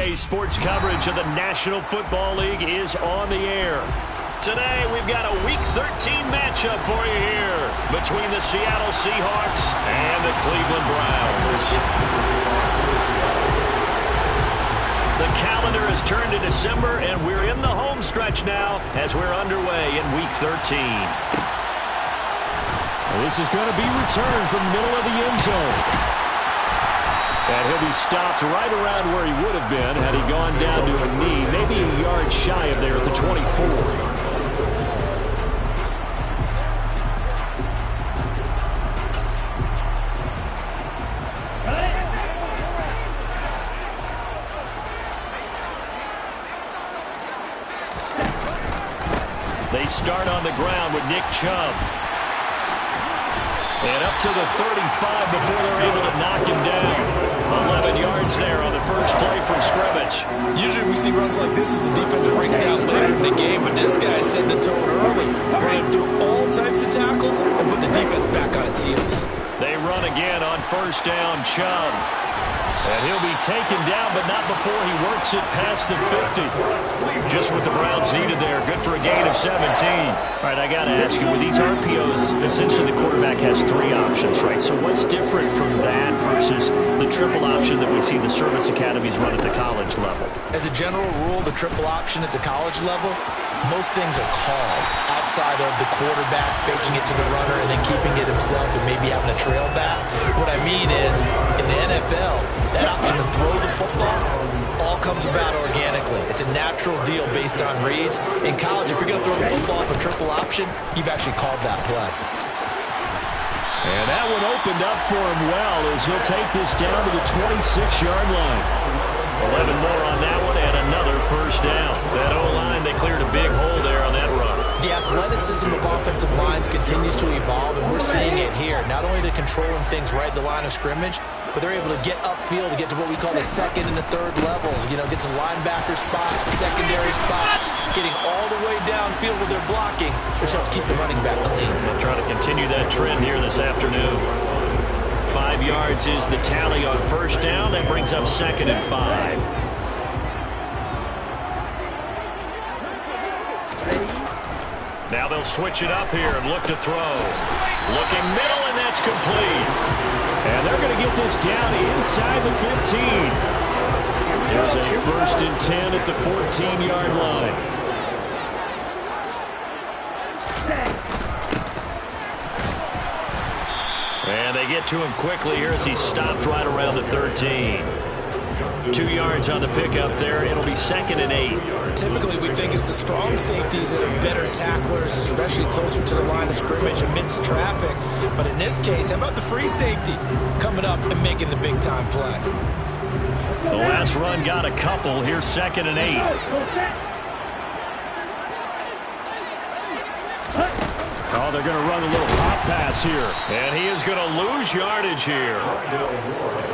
Today's sports coverage of the National Football League is on the air. Today, we've got a Week 13 matchup for you here between the Seattle Seahawks and the Cleveland Browns. The calendar has turned to December, and we're in the home stretch now as we're underway in Week 13. Well, this is going to be returned from the middle of the end zone. And he'll be stopped right around where he would have been had he gone down to a knee, maybe a yard shy of there at the 24. They start on the ground with Nick Chubb. And up to the 35 before they're able to knock him down. 11 yards there on the first play from scrimmage. Usually we see runs like this as the defense breaks down later in the game, but this guy set the tone early, running through all types of tackles and put the defense back on its heels. They run again on first down, Chubb. And he'll be taken down, but not before he works it past the 50. Just what the Browns needed there. Good for a gain of 17. All right, I got to ask you, with these RPOs, essentially the quarterback has three options, right? So what's different from that versus the triple option that we see the service academies run at the college level? As a general rule, the triple option at the college level, most things are called outside of the quarterback faking it to the runner and then keeping it himself and maybe having a trail back. What I mean is, in the NFL, that option to throw the football all comes about organically. It's a natural deal based on reads. In college, if you're going to throw the football off a triple option, you've actually called that play. And that one opened up for him well as he'll take this down to the 26-yard line. 11 more on that one and another first down. That O-line, they cleared a big hole there on that run. The athleticism of offensive lines continues to evolve, and we're seeing it here. Not only they're controlling things right at the line of scrimmage, but they're able to get upfield to get to what we call the second and the third levels. You know, get to linebacker spot, secondary spot, getting all the way downfield with their blocking, which helps keep the running back clean. They'll try to continue that trend here this afternoon. 5 yards is the tally on first down. That brings up 2nd and 5. Now they'll switch it up here and look to throw. Looking middle, and that's complete. And they're going to get this down inside the 15. There's a 1st and 10 at the 14-yard line. And they get to him quickly here as he stopped right around the 13. 2 yards on the pickup there. It'll be 2nd and 8. Typically, we think it's the strong safeties that are better tacklers, especially closer to the line of scrimmage amidst traffic. But in this case, how about the free safety coming up and making the big-time play? The last run got a couple. Here's 2nd and 8. Oh, they're going to run a little pop pass here. And he is going to lose yardage here.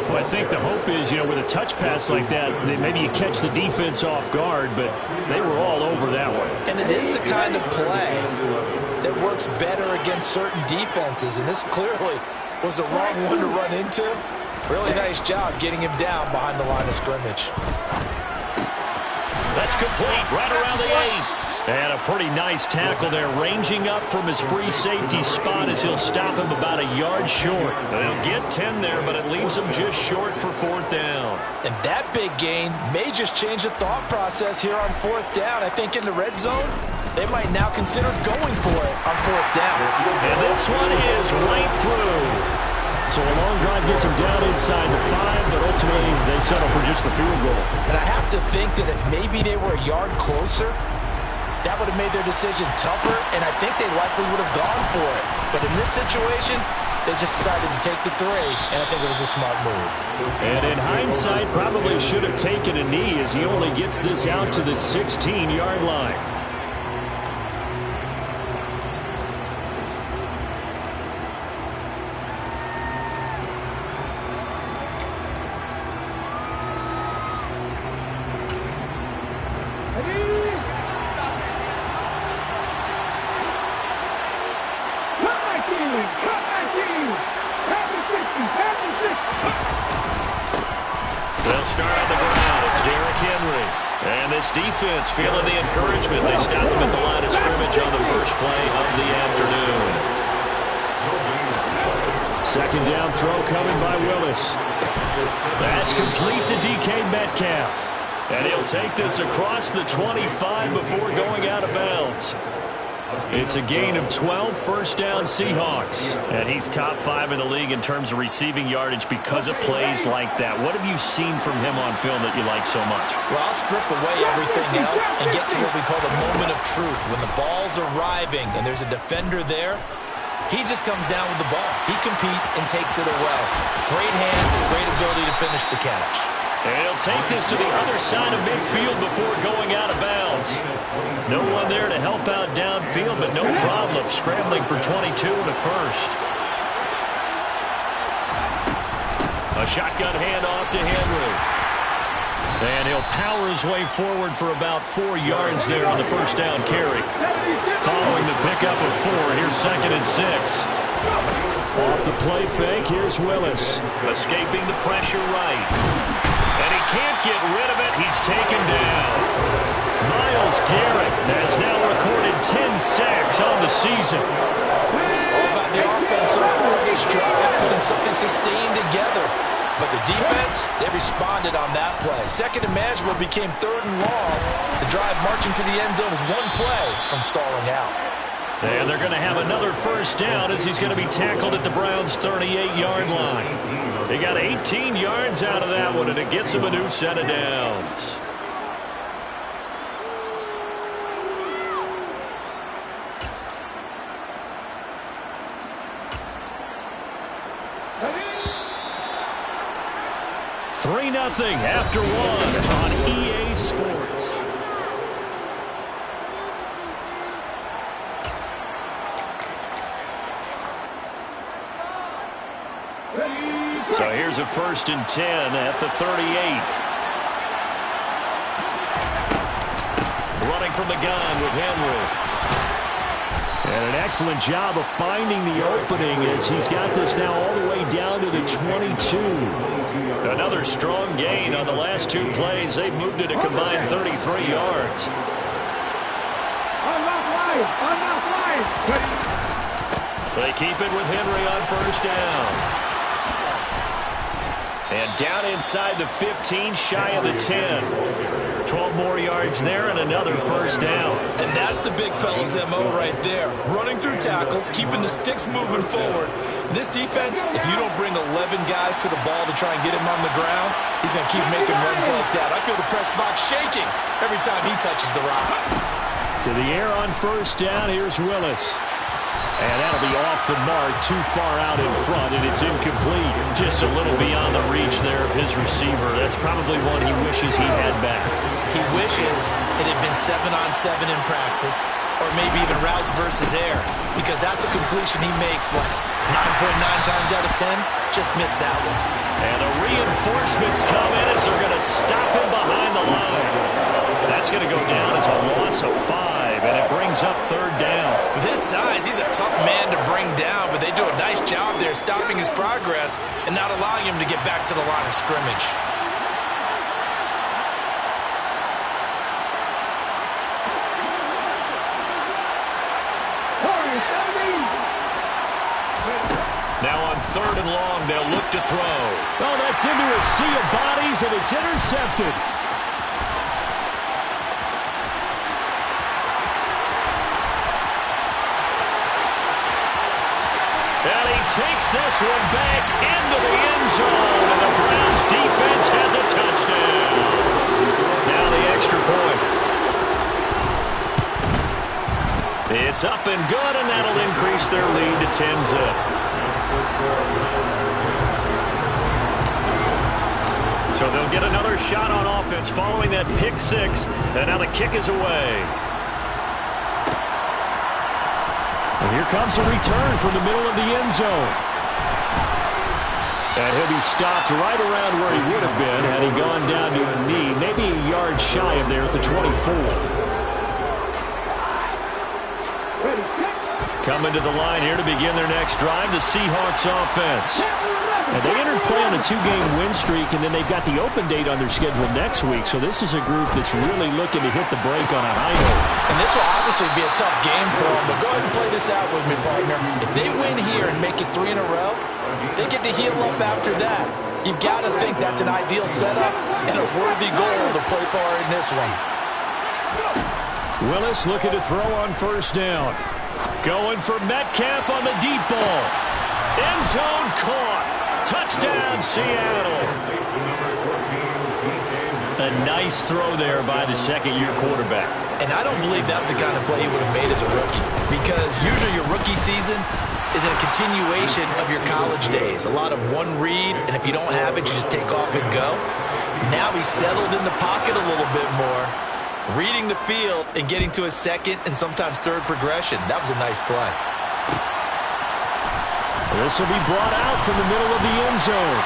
Well, I think the hope is, you know, with a touch pass like that, maybe you catch the defense off guard, but they were all over that one. And it is the kind of play that works better against certain defenses, and this clearly was the wrong one to run into. Really nice job getting him down behind the line of scrimmage. That's complete, right around the 8. And a pretty nice tackle there, ranging up from his free safety spot as he'll stop him about a yard short. They'll get 10 there, but it leaves him just short for 4th down. And that big gain may just change the thought process here on 4th down. I think in the red zone, they might now consider going for it on 4th down. And this one is right through. So a long drive gets him down inside the 5, but ultimately they settle for just the field goal. And I have to think that if maybe they were a yard closer, that would have made their decision tougher, and I think they likely would have gone for it. But in this situation, they just decided to take the 3, and I think it was a smart move. And in hindsight, probably should have taken a knee as he only gets this out to the 16-yard line. They'll start on the ground. It's Derrick And this defense feeling the encouragement. They stop them at the line of scrimmage on the first play of the afternoon. Second down throw coming by Willis. That's complete to DK Metcalf. And he'll take this across the 25 before going out of bounds. It's a gain of 12, first down Seahawks. And he's top 5 in the league in terms of receiving yardage because of plays like that. What have you seen from him on film that you like so much? Well, I'll strip away everything else and get to what we call the moment of truth. When the ball's arriving and there's a defender there, he just comes down with the ball. He competes and takes it away. Great hands, great ability to finish the catch. And he'll take this to the other side of midfield before going out of bounds. No one there to help out downfield, but no problem scrambling for 22 in the first. A shotgun handoff to Henry. And he'll power his way forward for about 4 yards there on the first down carry. Following the pickup of 4, here's 2nd and 6. Off the play fake, here's Willis. Escaping the pressure right. And he can't get rid of it. He's taken down. Myles Garrett has now recorded 10 sacks on the season. All about the offense so far this drive, putting something sustained together. But the defense, they responded on that play. Second and manageable became 3rd and long. The drive marching to the end zone is one play from stalling out. And they're going to have another first down as he's going to be tackled at the Browns' 38-yard line. They got 18 yards out of that one, and it gets him a new set of downs. Three 3-0 after 1 on EA Sports. So here's a 1st and 10 at the 38. Running from the gun with Henry. And an excellent job of finding the opening as he's got this now all the way down to the 22. Another strong gain on the last 2 plays. They've moved it a combined 33 yards. They keep it with Henry on first down. And down inside the 15, shy of the 10. 12 more yards there and another first down. And that's the big fella's MO right there. Running through tackles, keeping the sticks moving forward. This defense, if you don't bring 11 guys to the ball to try and get him on the ground, he's going to keep making runs like that. I feel the press box shaking every time he touches the rock. To the air on first down, here's Willis. And that'll be off the mark, too far out in front, and it's incomplete. Just a little beyond the reach there of his receiver. That's probably one he wishes he had back. He wishes it had been 7-on-7 in practice, or maybe even routes versus air, because that's a completion he makes, what, 9.9 times out of 10? Just missed that one. And the reinforcements come in as they're going to stop him behind the line. That's going to go down as a loss of 5, and it brings up 3rd down. With his size, he's a tough man to bring down, but they do a nice job there stopping his progress and not allowing him to get back to the line of scrimmage. Now on 3rd and long, they'll look to throw. Oh, that's into a sea of bodies, and it's intercepted. And he takes this one back into the end zone, and the Browns defense has a touchdown. Now the extra point. It's up and good, and that'll increase their lead to 10-zip. So they'll get another shot on offense following that pick 6, and now the kick is away. And here comes a return from the middle of the end zone. And he'll be stopped right around where he would have been had he gone down to a knee, maybe a yard shy of there at the 24. Coming to the line here to begin their next drive, the Seahawks offense. And they entered play on a 2-game win streak, and then they've got the open date on their schedule next week. So this is a group that's really looking to hit the break on a high note. And this will obviously be a tough game for them, but go ahead and play this out with me, partner. If they win here and make it 3 in a row, they get to heal up after that. You've got to think that's an ideal setup and a worthy goal to play for in this one. Willis looking to throw on first down. Going for Metcalf on the deep ball. End zone caught. Touchdown, Seattle. A nice throw there by the second-year quarterback. And I don't believe that was the kind of play he would have made as a rookie, because usually your rookie season is a continuation of your college days. A lot of one read, and if you don't have it, you just take off and go. Now he's settled in the pocket a little bit more, reading the field and getting to his second and sometimes third progression. That was a nice play. This will be brought out from the middle of the end zone.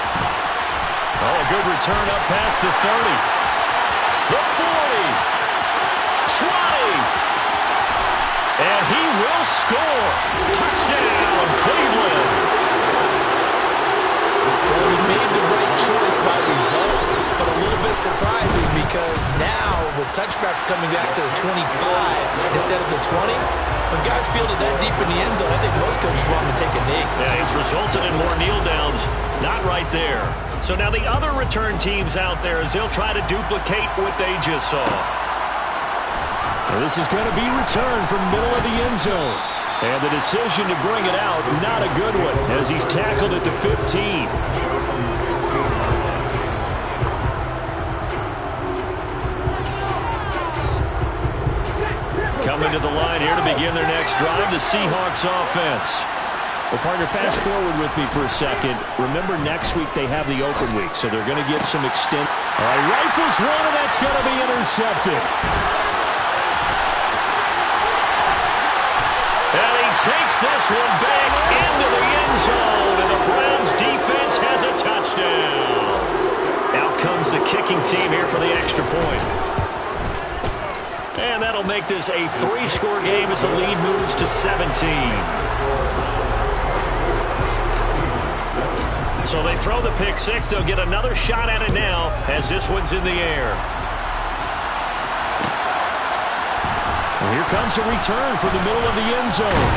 Oh, a good return up past the 30. The 40. 20. And he will score. Touchdown, Cleveland. Well, he made the right choice by result, but a little bit surprising because now with touchbacks coming back to the 25 instead of the 20, when guys field it that deep in the end zone, I think most coaches want them to take a knee. Yeah, it's resulted in more kneel downs. Not right there. So now the other return teams out there as they'll try to duplicate what they just saw. And this is going to be returned from the middle of the end zone. And the decision to bring it out, not a good one, as he's tackled at the 15. Coming to the line here to begin their next drive, the Seahawks offense. Well, partner, fast forward with me for a second. Remember, next week they have the open week, so they're going to get some extent. All right, rifles one, and that's going to be intercepted. And he takes this one back into the end zone, and the Browns defense has a touchdown. Out comes the kicking team here for the extra point. And that'll make this a 3-score game as the lead moves to 17. So they throw the pick six. They'll get another shot at it now as this one's in the air. Well, here comes a return from the middle of the end zone.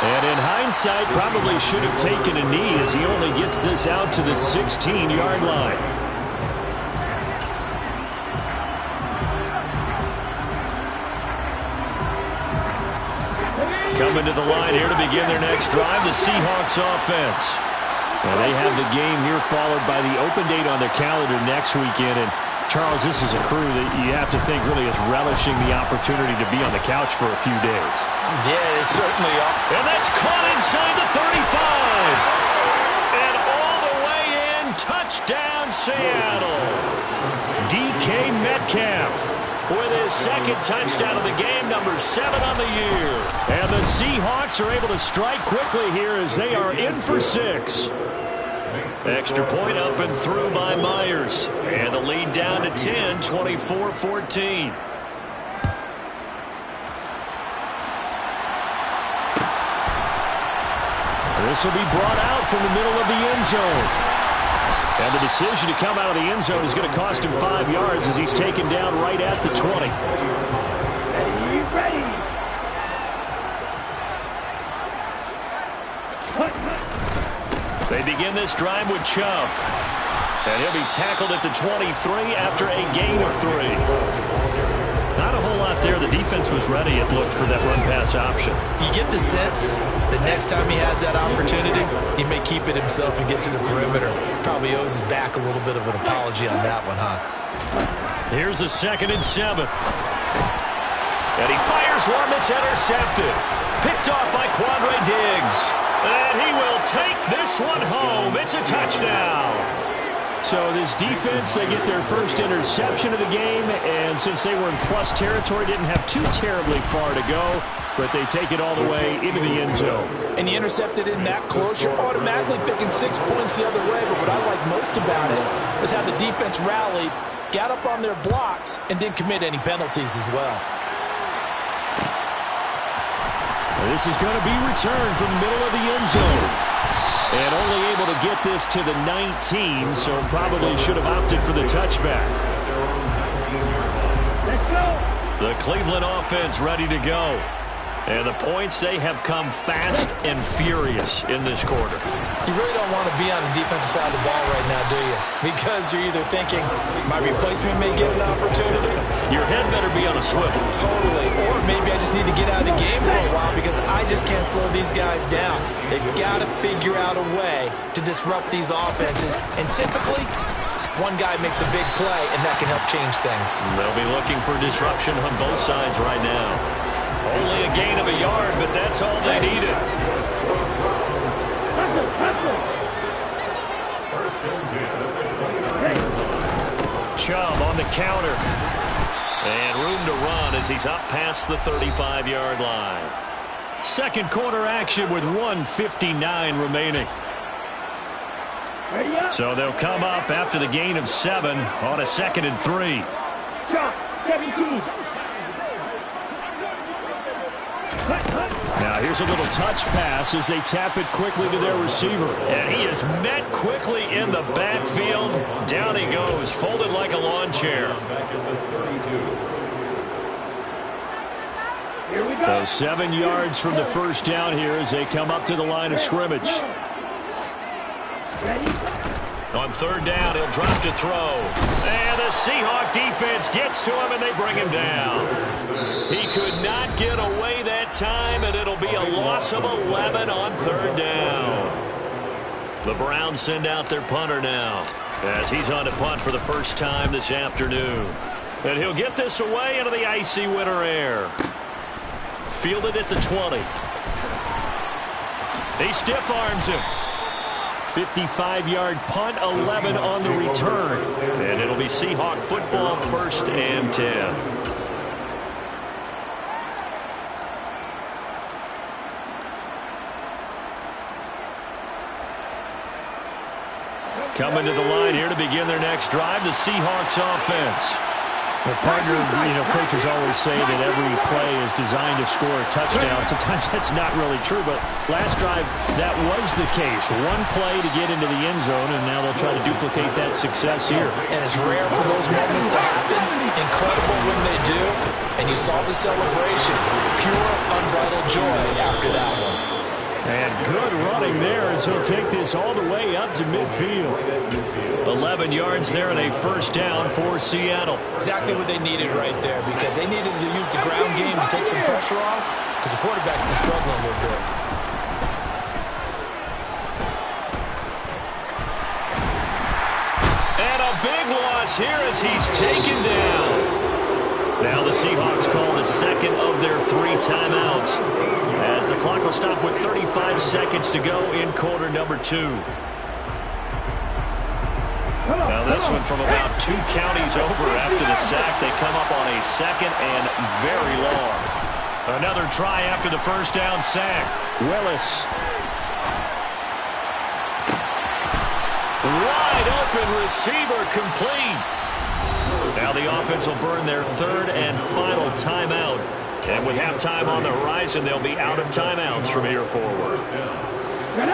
And in hindsight, probably should have taken a knee as he only gets this out to the 16-yard line. Coming to the line here to begin their next drive, the Seahawks offense. Well, they have the game here followed by the open date on their calendar next weekend. And, Charles, this is a crew that you have to think really is relishing the opportunity to be on the couch for a few days. Yeah, they certainly are. And that's caught inside the 35. And all the way in, touchdown, Seattle. DK Metcalf with his second touchdown of the game, number 7 on the year. And the Seahawks are able to strike quickly here as they are in for 6. Extra point up and through by Myers. And the lead down to 10, 24-14. This will be brought out from the middle of the end zone. And the decision to come out of the end zone is going to cost him 5 yards as he's taken down right at the 20. Ready. They begin this drive with Chubb. And he'll be tackled at the 23 after a gain of 3. Not a whole lot there. The defense was ready, it looked, for that run-pass option. You get the sense that next time he has that opportunity, he may keep it himself and get to the perimeter. Probably owes his back a little bit of an apology on that one, huh? Here's a 2nd and 7. And he fires one that's intercepted. Picked off by Quandre Diggs. And he will take this one home. It's a touchdown. So this defense, they get their first interception of the game, and since they were in plus territory, didn't have too terribly far to go, but they take it all the way into the end zone. And you intercepted in that close, you're automatically thinking 6 points the other way, but what I like most about it is how the defense rallied, got up on their blocks, and didn't commit any penalties as well. This is going to be returned from the middle of the end zone. And only able to get this to the 19, so probably should have opted for the touchback. The Cleveland offense ready to go. And the points, they have come fast and furious in this quarter. You really don't want to be on the defensive side of the ball right now, do you? Because you're either thinking, my replacement may get an opportunity. Your head better be on a swivel. Totally. Or maybe I just need to get out of the game for a while because I just can't slow these guys down. They've got to figure out a way to disrupt these offenses. And typically, one guy makes a big play, and that can help change things. They'll be looking for disruption on both sides right now. Only a gain of a yard, but that's all they needed. Chubb on the counter. And room to run as he's up past the 35-yard line. Second quarter action with 1:59 remaining. So they'll come up after the gain of 7 on a 2nd and 3. Now here's a little touch pass as they tap it quickly to their receiver. And he is met quickly in the backfield. Down he goes, folded like a lawn chair. So 7 yards from the first down here as they come up to the line of scrimmage. On third down, he'll drop to throw. And the Seahawk defense gets to him, and they bring him down. He could not get away that time, and it'll be a loss of 11 on third down. The Browns send out their punter now as he's on to punt for the first time this afternoon. And he'll get this away into the icy winter air. Fielded at the 20. He stiff arms him. 55-yard punt, 11 on the return. And it'll be Seahawk football, 1st and 10. Coming to the line here to begin their next drive, the Seahawks offense. Well, partner, coaches always say that every play is designed to score a touchdown. Sometimes that's not really true, but last drive, that was the case. One play to get into the end zone, and now they'll try to duplicate that success here. And it's rare for those moments to happen. Incredible when they do. And you saw the celebration. Pure, unbridled joy after that one. And good running there as he'll take this all the way up to midfield. 11 yards there and a first down for Seattle. Exactly what they needed right there because they needed to use the ground game to take some pressure off because the quarterback's been struggling a little bit. And a big loss here as he's taken down. Now the Seahawks call the second of their 3 timeouts as the clock will stop with 35 seconds to go in quarter number 2. Now this one from about 2 counties over after the sack. They come up on a 2nd and very long. Another try after the first down sack. Willis. Wide open receiver complete. Now the offense will burn their 3rd and final timeout. And with halftime on the horizon, they'll be out of timeouts from here forward.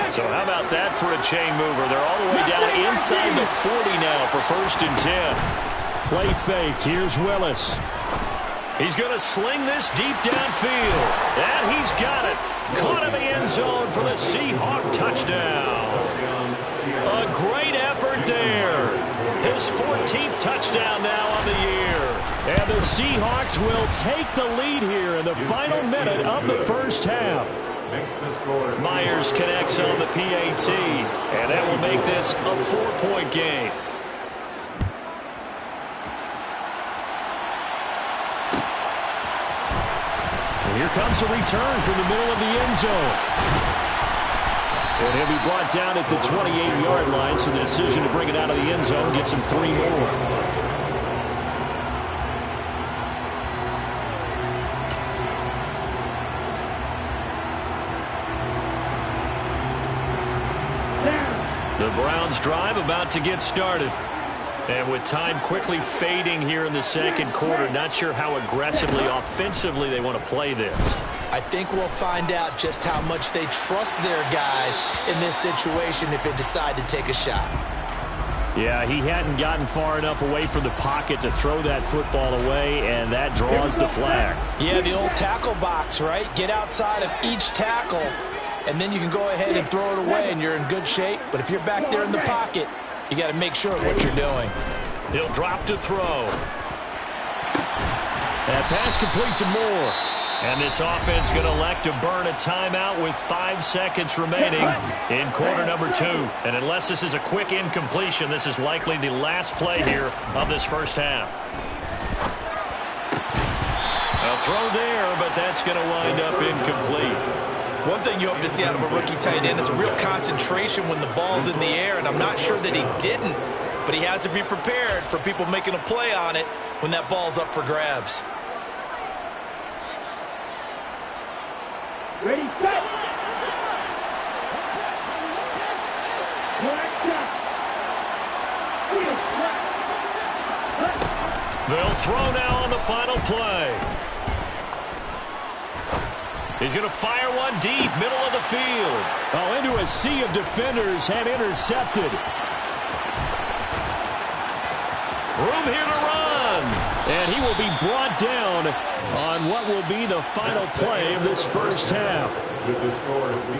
So how about that for a chain mover? They're all the way down inside the 40 now for 1st and 10. Play fake. Here's Willis. He's going to sling this deep downfield. And he's got it. Caught in the end zone for the Seahawk touchdown. A great effort there. His 14th touchdown now on the year. And the Seahawks will take the lead here in the final minute of the first half. Myers connects on the PAT, and that will make this a 4-point game. And here comes a return from the middle of the end zone. And he'll be brought down at the 28-yard line, so the decision to bring it out of the end zone gets him 3 more. The Browns drive about to get started. And with time quickly fading here in the second quarter, not sure how aggressively, offensively they want to play this. I think we'll find out just how much they trust their guys in this situation if they decide to take a shot. Yeah, he hadn't gotten far enough away from the pocket to throw that football away, and that draws the flag. Yeah, the old tackle box, right? Get outside of each tackle, and then you can go ahead and throw it away, and you're in good shape. But if you're back there in the pocket, you got to make sure of what you're doing. He'll drop to throw. That pass complete to Moore. And this offense going to elect to burn a timeout with 5 seconds remaining in quarter number 2. And unless this is a quick incompletion, this is likely the last play here of this first half. A throw there, but that's going to wind up incomplete. One thing you hope to see out of a rookie tight end is a real concentration when the ball's in the air, and I'm not sure that he didn't, but he has to be prepared for people making a play on it when that ball's up for grabs. Ready, set. They'll throw now on the final play. He's going to fire one deep, middle of the field. Oh, into a sea of defenders and intercepted. Room here to run. And he will be brought down on what will be the final play of this first half.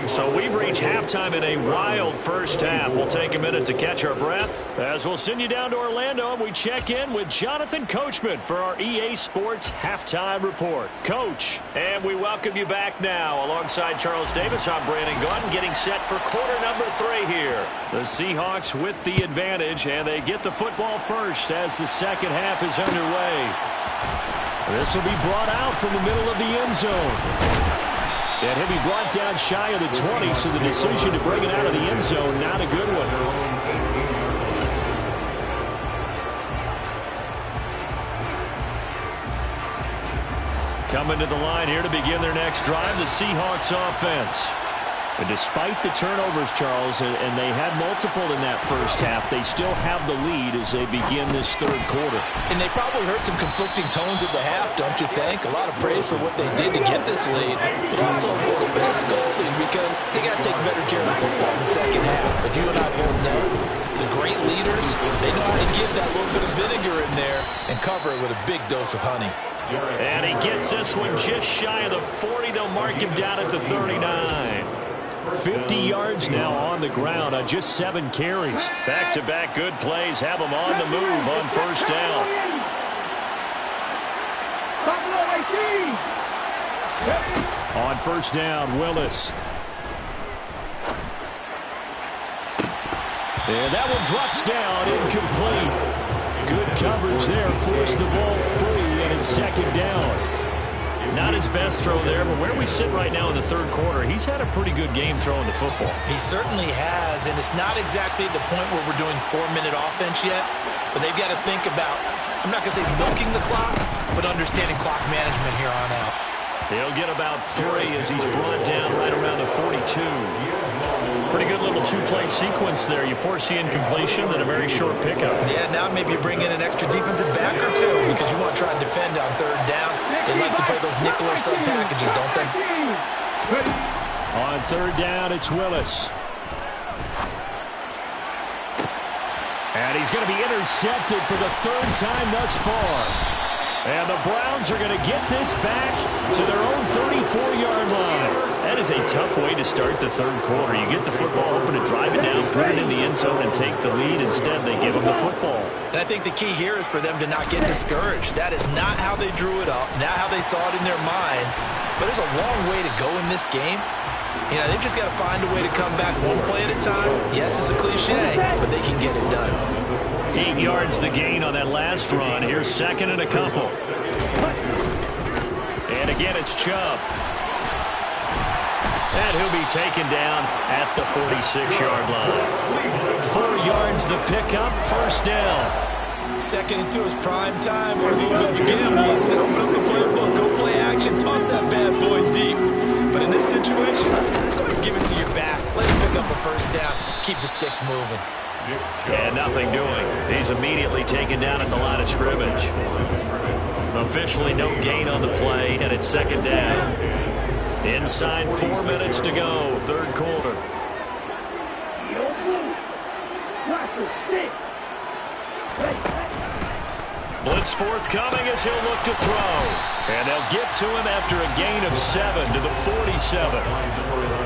So we've reached halftime in a wild first half. We'll take a minute to catch our breath as we'll send you down to Orlando and we check in with Jonathan Coachman for our EA Sports Halftime Report. Coach, and we welcome you back now. Alongside Charles Davis, I'm Brandon Gaudin, getting set for quarter number 3 here. The Seahawks with the advantage, and they get the football first as the second half is underway. This will be brought out from the middle of the end zone. And he'll be brought down shy of the 20, so the decision to bring it out of the end zone, not a good one. Coming to the line here to begin their next drive, the Seahawks offense. And despite the turnovers, Charles, and they had multiple in that first half, they still have the lead as they begin this third quarter. And they probably heard some conflicting tones at the half, don't you think? A lot of praise for what they did to get this lead, but also a little bit of scolding because they got to take better care of the football in the second half. But you and I both know the great leaders, they know how to give that little bit of vinegar in there and cover it with a big dose of honey. And he gets this one just shy of the 40. They'll mark him down at the 39. 50 yards now on the ground on just 7 carries. Back-to-back good plays have him on the move on first down. On first down, Willis. And that one drops down, incomplete. Good coverage there, forced the ball free, and it's second down. Not his best throw there, but where we sit right now in the third quarter, he's had a pretty good game throwing the football. He certainly has, and it's not exactly the point where we're doing 4-minute offense yet, but they've got to think about, I'm not going to say milking the clock, but understanding clock management here on out. He'll get about 3 as he's brought down right around the 42. Pretty good little 2-play sequence there. You force the incompletion, then a very short pickup. Yeah, now maybe you bring in an extra defensive back or two because you want to try and defend on third down. They like to play those nickel or sub packages, don't they? On third down, it's Willis. And he's going to be intercepted for the 3rd time thus far. And the Browns are going to get this back to their own 34-yard line. That is a tough way to start the third quarter. You get the football open and drive it down, put it in the end zone, and take the lead. Instead, they give them the football. And I think the key here is for them to not get discouraged. That is not how they drew it up, not how they saw it in their minds. But there's a long way to go in this game. You know, they've just got to find a way to come back one play at a time. Yes, it's a cliche, but they can get it done. 8 yards the gain on that last run. Here's second and a couple. And again, it's Chubb. And he'll be taken down at the 46-yard line. 4 yards the pickup, first down. 2nd and 2 is prime time for a little bit of a gamble. Let's open up the playbook, go play action, toss that bad boy deep. But in this situation, go ahead and give it to your back. Let him pick up a first down. Keep the sticks moving. And nothing doing. He's immediately taken down at the line of scrimmage. Officially no gain on the play, and it's second down. Inside 4 minutes to go, third quarter. Blitz forthcoming as he'll look to throw. And they'll get to him after a gain of 7 to the 47.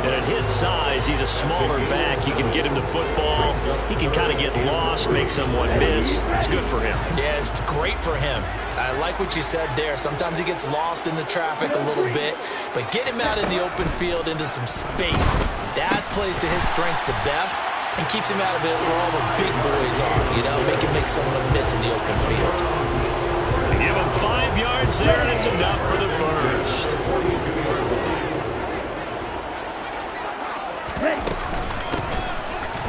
And at his size, he's a smaller back. You can get him the football. He can kind of get lost, make someone miss. It's good for him. Yeah, it's great for him. I like what you said there. Sometimes he gets lost in the traffic a little bit. But get him out in the open field into some space. That plays to his strengths the best and keeps him out of it where all the big boys are, you know, make him make someone miss in the open field. Give him 5 yards there, and it's enough for the first.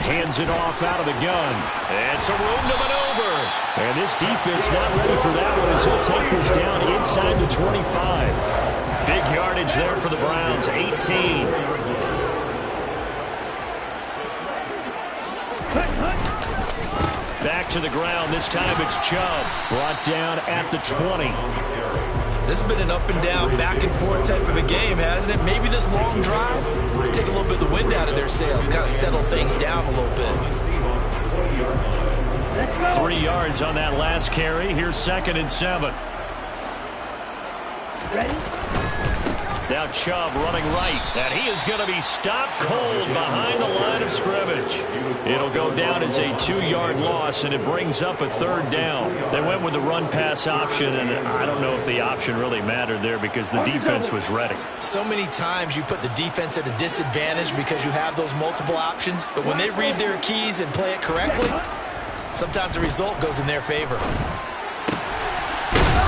Hands it off out of the gun. And some room to maneuver. And this defense not ready for that one as he'll take this down inside the 25. Big yardage there for the Browns, 18. Back to the ground. This time it's Chubb. Brought down at the 20. This has been an up and down, back and forth type of a game, hasn't it? Maybe this long drive will take a little bit of the wind out of their sails, kind of settle things down a little bit. 3 yards on that last carry. Here's 2nd and 7. Ready? Now Chubb running right, and he is going to be stopped cold behind the line of scrimmage. It'll go down as a 2-yard loss, and it brings up a 3rd down. They went with the run-pass option, and I don't know if the option really mattered there because the defense was ready. So many times you put the defense at a disadvantage because you have those multiple options, but when they read their keys and play it correctly, sometimes the result goes in their favor.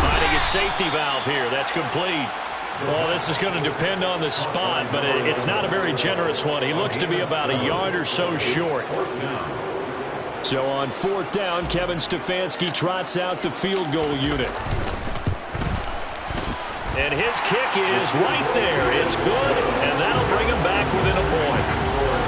Finding a safety valve here. That's complete. Well, this is going to depend on the spot, but it's not a very generous one. He looks to be about a yard or so short. So on 4th down, Kevin Stefanski trots out the field goal unit. And his kick is right there. It's good, and that'll bring him back within a point.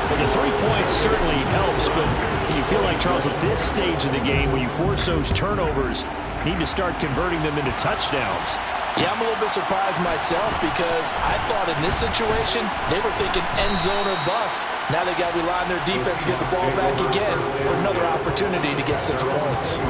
Well, the 3 points certainly helps, but do you feel like, Charles, at this stage of the game, when you force those turnovers, you need to start converting them into touchdowns? Yeah, I'm a little bit surprised myself because I thought in this situation they were thinking end zone or bust. Now they got to rely on their defense to get the ball back again for another opportunity to get 6 points.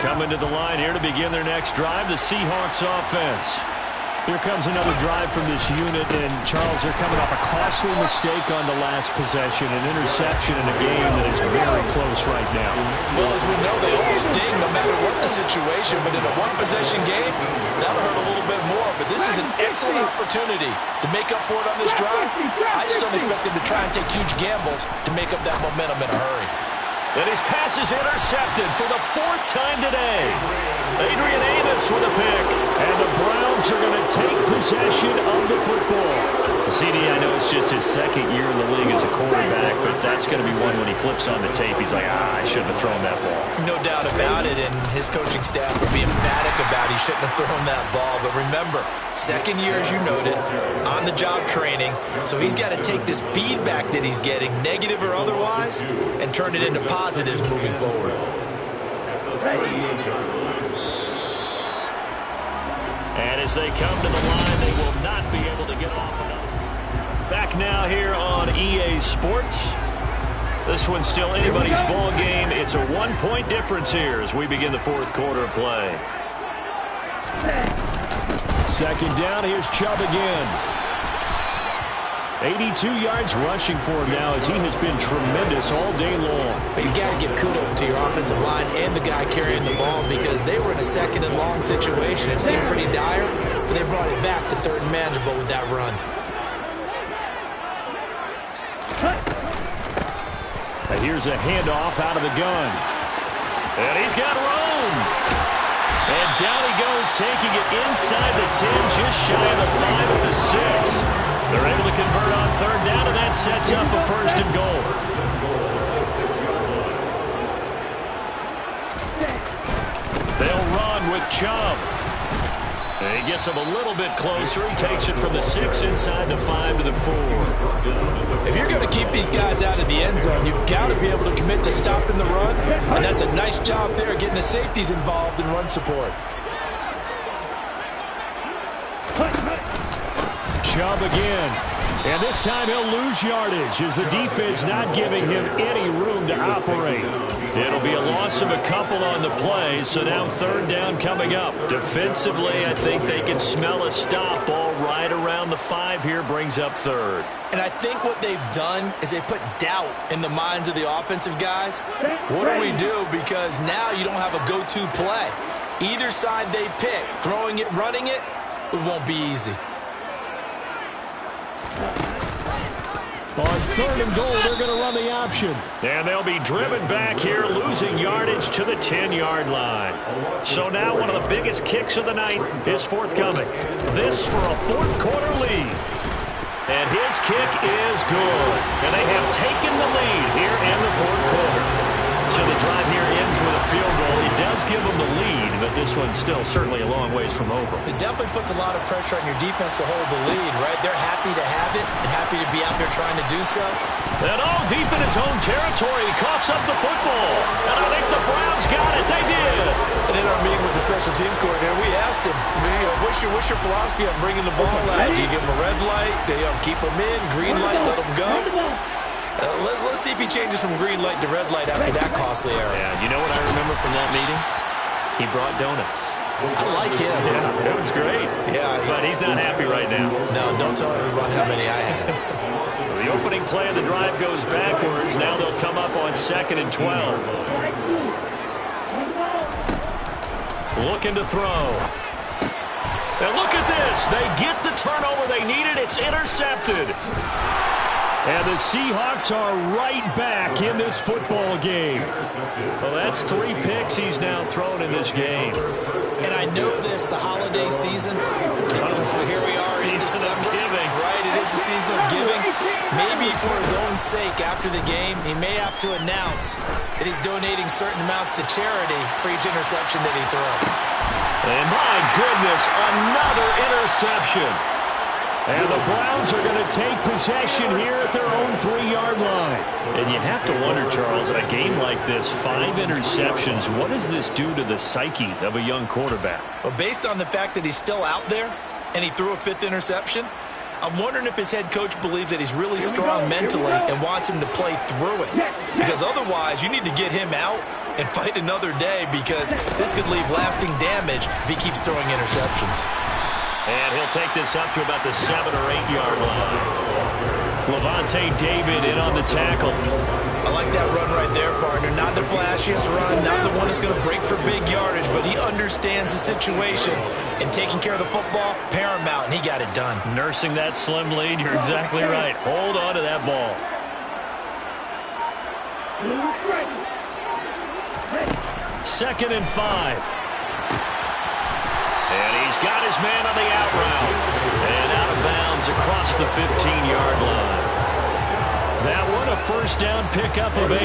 Coming to the line here to begin their next drive, the Seahawks offense. Here comes another drive from this unit, and Charles, they're coming off a costly mistake on the last possession, an interception in a game that is very close right now. Well, as we know, they all sting no matter what the situation, but in a one-possession game, that'll hurt a little bit more, but this is an excellent opportunity to make up for it on this drive. I just don't expect them to try and take huge gambles to make up that momentum in a hurry. And his pass is intercepted for the 4th time today. Adrian Amos with a pick. And the Browns are going to take possession of the football. CD, I know it's just his 2nd year in the league as a quarterback, but that's going to be one when he flips on the tape. He's like, I shouldn't have thrown that ball. No doubt about it, and his coaching staff will be emphatic about he shouldn't have thrown that ball. But remember, 2nd year, as you noted, on-the-job training. So he's got to take this feedback that he's getting, negative or otherwise, and turn it into positives moving forward. And as they come to the line, they will not be able to get off enough. Back now here on EA Sports. This one's still anybody's ball game. It's a 1-point difference here as we begin the 4th quarter of play. 2nd down, here's Chubb again. 82 yards rushing for him now as he has been tremendous all day long. But you've got to give kudos to your offensive line and the guy carrying the ball because they were in a 2nd and long situation. It seemed pretty dire, but they brought it back to 3rd and manageable with that run. And here's a handoff out of the gun. And he's got room. And down he goes, taking it inside the 10, just shy of the 5 at the 6. They're able to convert on 3rd down, and that sets up a 1st and goal. They'll run with Chubb. And he gets him a little bit closer. He takes it from the 6 inside the 5 to the 4. If you're going to keep these guys out of the end zone, you've got to be able to commit to stopping the run, and that's a nice job there getting the safeties involved in run support. Chubb again. And this time he'll lose yardage as the defense not giving him any room to operate. It'll be a loss of a couple on the play, so now 3rd down coming up. Defensively, I think they can smell a stop ball right around the 5 here, brings up 3rd. And I think what they've done is they put doubt in the minds of the offensive guys. What do we do? Because now you don't have a go-to play. Either side they pick, throwing it, running it, it won't be easy. On 3rd and goal, they're going to run the option. And they'll be driven back here, losing yardage to the 10-yard line. So now one of the biggest kicks of the night is forthcoming. This for a 4th quarter lead. And his kick is good. And they have taken the lead here in the 4th quarter. So the drive here ends with a field goal. It does give them the lead, but this one's still certainly a long ways from over. It definitely puts a lot of pressure on your defense to hold the lead, right? They're happy to have it and happy to be out there trying to do so. And all deep in his own territory, he coughs up the football. And I think the Browns got it. They did. And in our meeting with the special teams coordinator, we asked him, what's your philosophy on bringing the ball out? Do you give him a red light? Do you keep him in? Green light, let him go? Let's see if he changes from green light to red light after that costly error. Yeah, you know what I remember from that meeting? He brought donuts. I like him. Yeah, it was great. Yeah. But he's not happy right now. No, don't tell everyone how many I had. So the opening play of the drive goes backwards. Now they'll come up on 2nd and 12. Looking to throw. And look at this. They get the turnover they needed. It's intercepted. And the Seahawks are right back in this football game. Well, that's 3 picks he's now thrown in this game. And I know this, the holiday season, because here we are in December. Season of giving. Right, it is the season of giving. Maybe for his own sake after the game, he may have to announce that he's donating certain amounts to charity for each interception that he throws. And my goodness, another interception. And the Browns are going to take possession here at their own 3-yard line. And you have to wonder, Charles, in a game like this, 5 interceptions, what does this do to the psyche of a young quarterback? Well, based on the fact that he's still out there and he threw a 5th interception, I'm wondering if his head coach believes that he's really strong mentally and wants him to play through it. Because otherwise, you need to get him out and fight another day, because this could leave lasting damage if he keeps throwing interceptions. And he'll take this up to about the 7 or 8 yard line. Levante David in on the tackle. I like that run right there, partner. Not the flashiest run, not the one that's going to break for big yardage, but he understands the situation, and taking care of the football, paramount, and he got it done. Nursing that slim lead, you're exactly right. Hold on to that ball. 2nd and 5. And he's got his man on the out route. And out of bounds across the 15-yard line. That one a 1st down pickup of 8.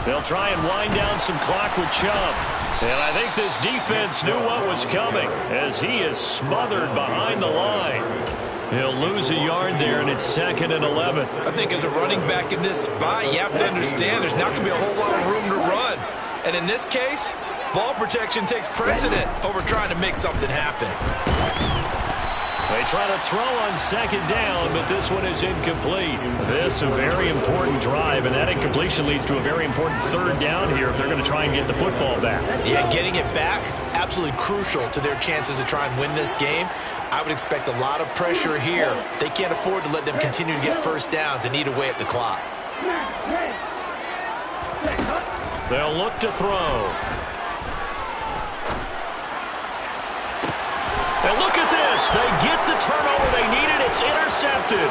They'll try and wind down some clock with Chubb. And I think this defense knew what was coming as he is smothered behind the line. He'll lose a yard there, and it's 2nd and 11. I think as a running back in this spot, you have to understand there's not going to be a whole lot of room to run. And in this case, ball protection takes precedent over trying to make something happen. They try to throw on 2nd down, but this one is incomplete. This a very important drive, and that incompletion leads to a very important 3rd down here if they're going to try and get the football back. Yeah, getting it back, absolutely crucial to their chances to try and win this game. I would expect a lot of pressure here. They can't afford to let them continue to get 1st downs and eat away at the clock. They'll look to throw. And look at this. They get the turnover they needed. It's intercepted.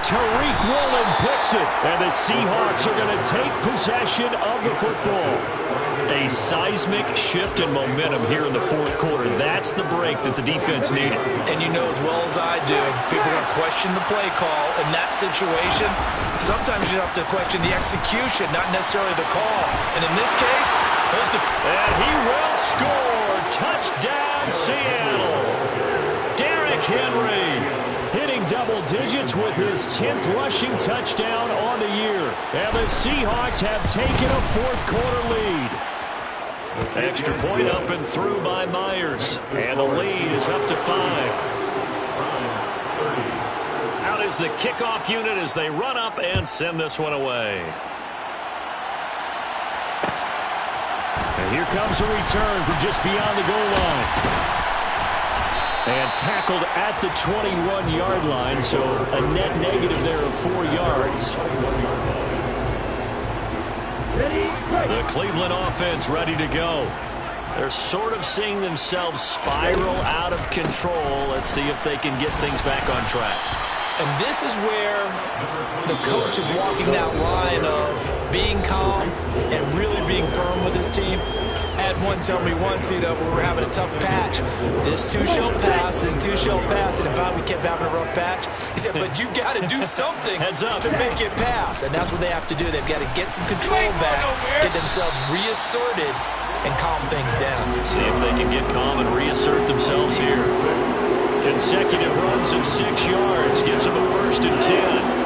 Tariq Woolen picks it. And the Seahawks are going to take possession of the football. A seismic shift in momentum here in the fourth quarter. That's the break that the defense needed. And you know as well as I do, people are going to question the play call in that situation. Sometimes you have to question the execution, not necessarily the call. And in this case, and he will score. Touchdown, Seattle. Derrick Henry hitting double digits with his 10th rushing touchdown on the year. And the Seahawks have taken a fourth quarter lead. Extra point up and through by Myers. And the lead is up to 5. Out is the kickoff unit as they run up and send this one away. And here comes a return from just beyond the goal line. And tackled at the 21-yard line, so a net negative there of 4 yards. The Cleveland offense ready to go. They're sort of seeing themselves spiral out of control. Let's see if they can get things back on track. and this is where the coach is walking that line of being calm and really being firm with his team. I had one tell me once, we were having a tough patch. This too shall pass, this too shall pass. And in fact, we kept having a rough patch. He said, but you got to do something to make it pass. And that's what they have to do. They've got to get some control back, get themselves reasserted, and calm things down. See if they can get calm and reassert themselves here. Consecutive runs of 6 yards gives them a 1st and 10.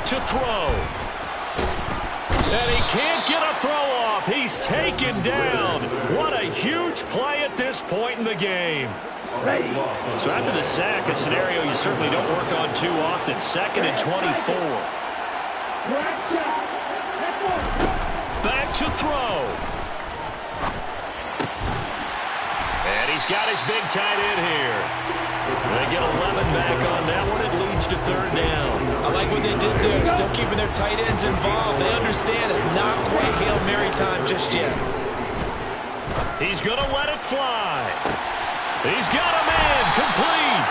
To throw. And he can't get a throw off. He's taken down. What a huge play at this point in the game. So after the sack, a scenario you certainly don't work on too often. 2nd and 24. Back to throw. And he's got his big tight end here. They get 11 back on that one. It leads to 3rd down. I like what they did there. Still keeping their tight ends involved. They understand it's not quite Hail Mary time just yet. He's going to let it fly. He's got a man complete.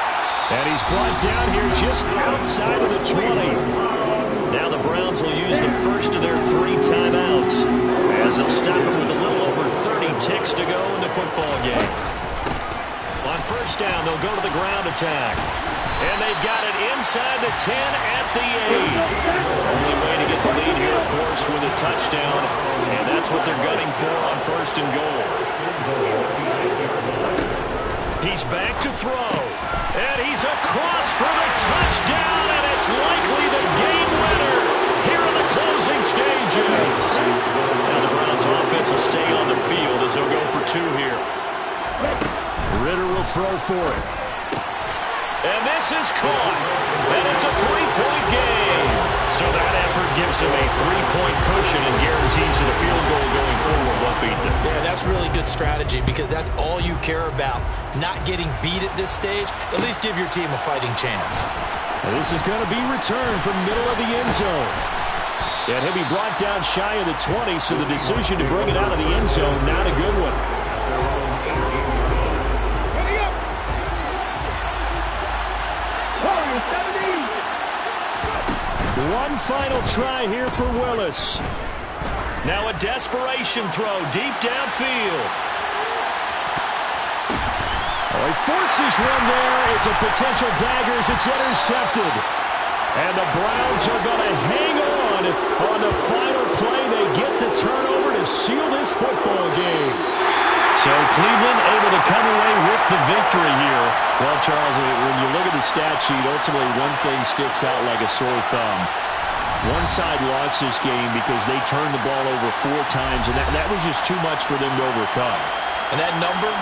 And he's brought down here just outside of the 20. Now the Browns will use the first of their 3 timeouts as they'll stop it with a little over 30 ticks to go in the football game. On 1st down, they'll go to the ground attack. And they've got it inside the 10 at the 8. Only way to get the lead here, of course, with a touchdown. And that's what they're gunning for on 1st and goal. He's back to throw. And he's across for the touchdown. And it's likely the game winner here in the closing stages. Now the Browns offense will stay on the field as they'll go for 2 here. Ritter will throw for it. And this is caught. And it's a 3-point game. So that effort gives them a 3-point cushion and guarantees that a field goal going forward won't beat them. Yeah, that's really good strategy because that's all you care about. Not getting beat at this stage. At least give your team a fighting chance. And this is going to be returned from middle of the end zone. And he'll be brought down shy of the 20, so the decision to bring it out of the end zone, not a good one. One final try here for Willis. Now a desperation throw deep downfield. Oh, he forces one there. It's a potential dagger as it's intercepted. And the Browns are going to hang on the final play. They get the turnover to seal this football game. So Cleveland able to come away with the victory here. Well, Charles, when you look at the stat sheet, ultimately one thing sticks out like a sore thumb. One side lost this game because they turned the ball over 4 times, and that was just too much for them to overcome. And that number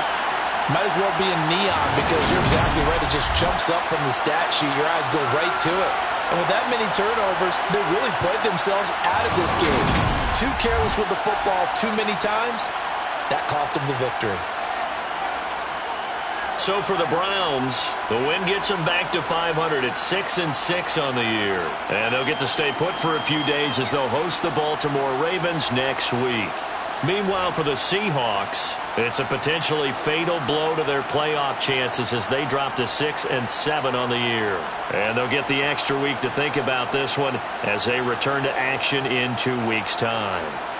might as well be in neon because you're exactly right. It just jumps up from the stat sheet. Your eyes go right to it. And with that many turnovers, they really played themselves out of this game. Too careless with the football too many times. That cost them the victory. So for the Browns, the win gets them back to 500 at 6-6 on the year. And they'll get to stay put for a few days as they'll host the Baltimore Ravens next week. Meanwhile, for the Seahawks, It's a potentially fatal blow to their playoff chances as they drop to 6-7 on the year. And they'll get the extra week to think about this one as they return to action in 2 weeks' time.